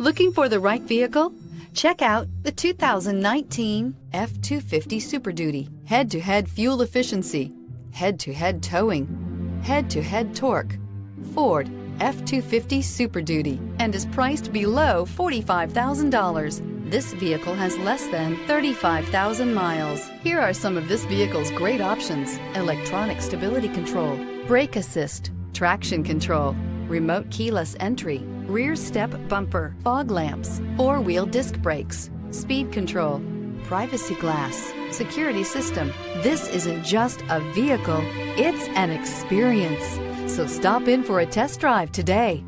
Looking for the right vehicle? Check out the 2019 F-250 Super Duty. Head-to-head fuel efficiency, head-to-head towing, head-to-head torque. Ford F-250 Super Duty, and is priced below $45,000. This vehicle has less than 35,000 miles. Here are some of this vehicle's great options: electronic stability control, brake assist, traction control, remote keyless entry, rear step bumper, fog lamps, four-wheel disc brakes, speed control, privacy glass, security system. This isn't just a vehicle, it's an experience. So stop in for a test drive today.